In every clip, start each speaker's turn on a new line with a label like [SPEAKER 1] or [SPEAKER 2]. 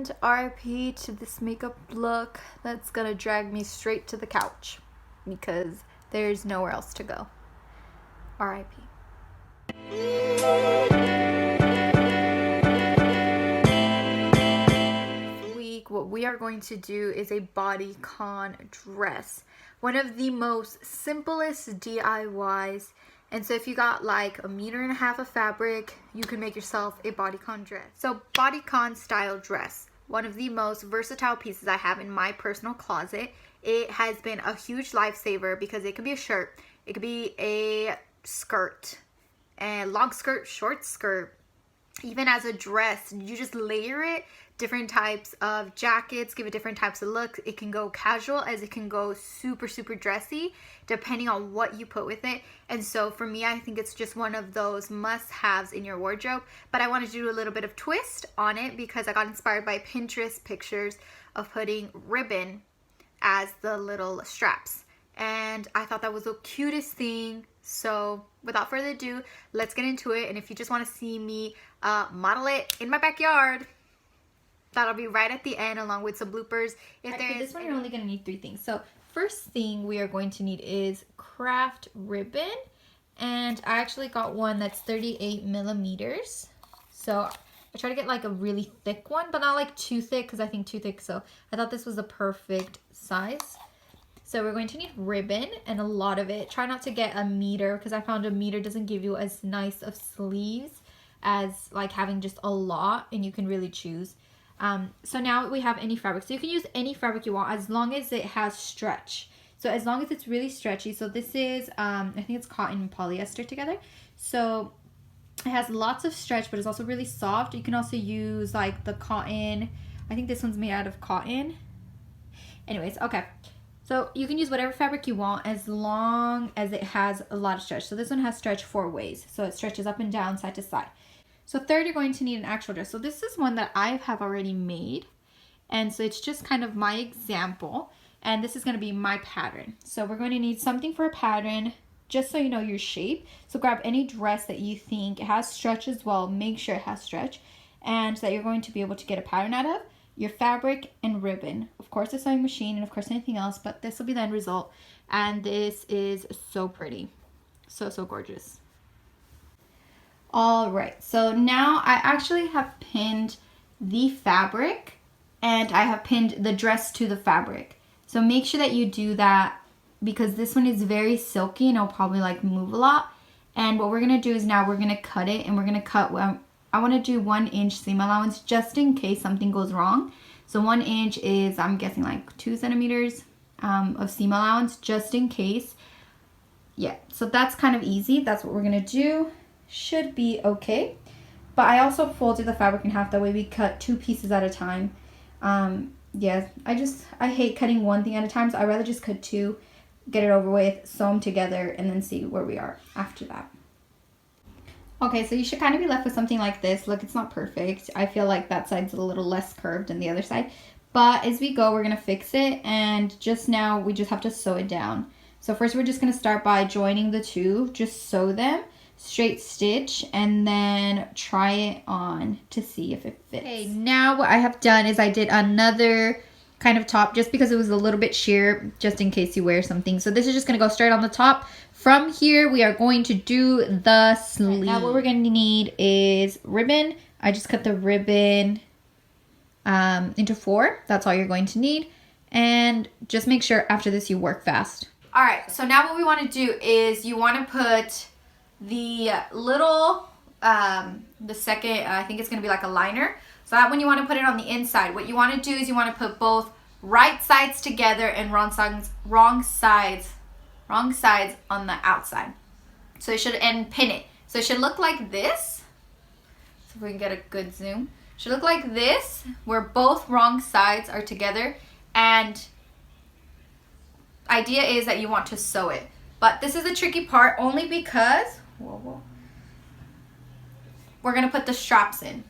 [SPEAKER 1] And RIP to this makeup look that's gonna drag me straight to the couch because there's nowhere else to go. RIP. This week, what we are going to do is a Bodycon dress. One of the most simplest DIYs. And so if you got like 1.5 meters of fabric, you can make yourself a Bodycon dress. So Bodycon style dress, one of the most versatile pieces I have in my personal closet. It has been a huge lifesaver because it could be a shirt, it could be a skirt, a long skirt, short skirt, even as a dress. You just layer it, different types of jackets, give it different types of looks. It can go casual as it can go super dressy, depending on what you put with it. And so for me, I think it's just one of those must-haves in your wardrobe. But I wanted to do a little bit of twist on it because I got inspired by Pinterest pictures of putting ribbon as the little straps, and I thought that was the cutest thing. So without further ado, let's get into it. And if you just want to see me model it in my backyard, that'll be right at the end along with some bloopers. If there is
[SPEAKER 2] this one, you're only going to need 3 things. So first thing we are going to need is craft ribbon, and I actually got one that's 38 millimeters. So I try to get like a really thick one, but not like too thick because I think too thick. So I thought this was the perfect size. So we're going to need ribbon, and a lot of it. Try not to get 1 meter because I found 1 meter doesn't give you as nice of sleeves as like having just a lot, and you can really choose. So now we have any fabric. So you can use any fabric you want as long as it has stretch. So as long as it's really stretchy. So this is, I think it's cotton and polyester together. So it has lots of stretch, but it's also really soft. You can also use like the cotton. I think this one's made out of cotton. Anyways, okay. So you can use whatever fabric you want as long as it has a lot of stretch. So this one has stretch 4 ways. So it stretches up and down, side to side. So third, you're going to need an actual dress. So this is one that I have already made. And so it's just kind of my example. And this is going to be my pattern. So we're going to need something for a pattern, just so you know your shape. So grab any dress that you think has stretch as well. Make sure it has stretch. And that you're going to be able to get a pattern out of. Your fabric and ribbon. Of course, a sewing machine, and of course anything else. But this will be the end result. And this is so pretty. So gorgeous. All right, so now I actually have pinned the fabric and I have pinned the dress to the fabric. So make sure that you do that because this one is very silky and it'll probably like move a lot. And what we're gonna do is now we're gonna cut it, and we're gonna cut, I wanna do 1 inch seam allowance just in case something goes wrong. So 1 inch is, I'm guessing like 2 centimeters of seam allowance just in case. Yeah, so that's kind of easy. That's what we're gonna do. Should be okay. But I also folded the fabric in half, that way we cut 2 pieces at a time. Yeah, I hate cutting one thing at a time, so I'd rather just cut 2, get it over with, sew them together, and then see where we are after that. Okay, so you should kind of be left with something like this. Look, it's not perfect. I feel like that side's a little less curved than the other side. But as we go, we're going to fix it, and just now we just have to sew it down. So first we're just going to start by joining the 2, just sew them. Straight stitch, and then try it on to see if it fits. Okay, now what I have done is I did another kind of top just because it was a little bit sheer, just in case you wear something. So this is just going to go straight on the top. From here, we are going to do the sleeve. Now what we're going to need is ribbon. I just cut the ribbon into 4. That's all you're going to need. And just make sure after this you work fast. All right, so now what we want to do is you want to put the little, the second, I think it's going to be like a liner. So that when you want to put it on the inside, what you want to do is you want to put both right sides together and wrong sides on the outside. So it should, and pin it. So it should look like this. So if we can get a good zoom. It should look like this, where both wrong sides are together. And idea is that you want to sew it. But this is the tricky part only because we're going to put the straps in.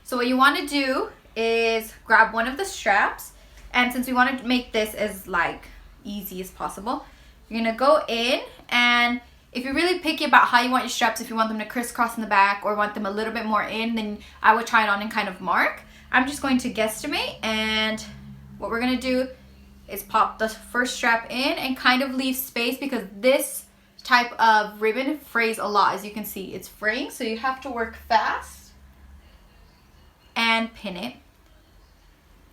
[SPEAKER 2] So what you want to do is grab one of the straps, and since we want to make this as like easy as possible, you're going to go in, and if you're really picky about how you want your straps, if you want them to crisscross in the back or want them a little bit more in, then I would try it on and kind of mark. I'm just going to guesstimate, and what we're gonna do is pop the first strap in and kind of leave space, because this type of ribbon frays a lot. As you can see, it's fraying, so you have to work fast and pin it.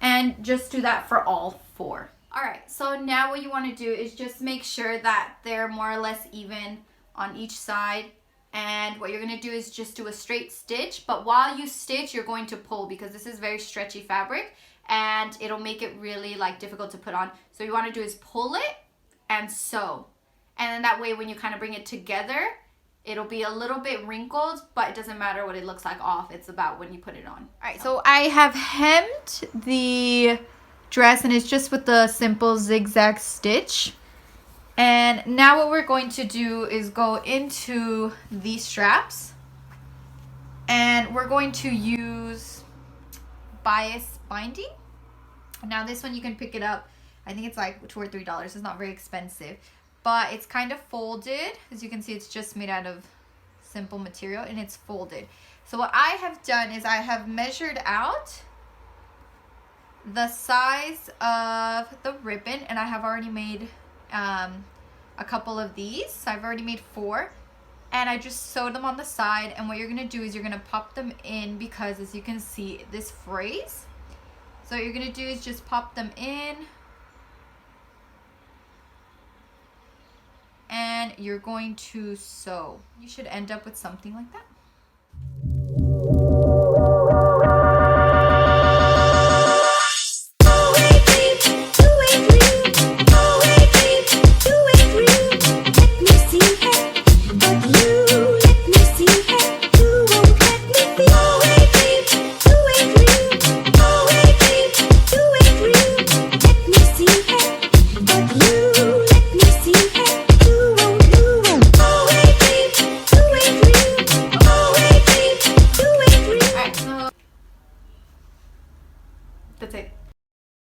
[SPEAKER 2] And just do that for all 4. Alright, so now what you want to do is just make sure that they're more or less even on each side. And what you're going to do is just do a straight stitch. But while you stitch, you're going to pull, because this is very stretchy fabric and it'll make it really like difficult to put on. So what you want to do is pull it and sew. And then that way when you kind of bring it together, it'll be a little bit wrinkled, but it doesn't matter what it looks like off. It's about when you put it on. Alright, so I have hemmed the dress, and it's just with the simple zigzag stitch. And now what we're going to do is go into these straps, and we're going to use bias binding. Now this one you can pick it up, I think it's like $2 or $3. It's not very expensive, but it's kind of folded. As you can see, it's just made out of simple material and it's folded. So what I have done is I have measured out the size of the ribbon, and I have already made a couple of these. So I've already made 4, and I just sewed them on the side. And what you're gonna do is you're gonna pop them in, because as you can see, this frays. So what you're gonna do is just pop them in, and you're going to sew. You should end up with something like that.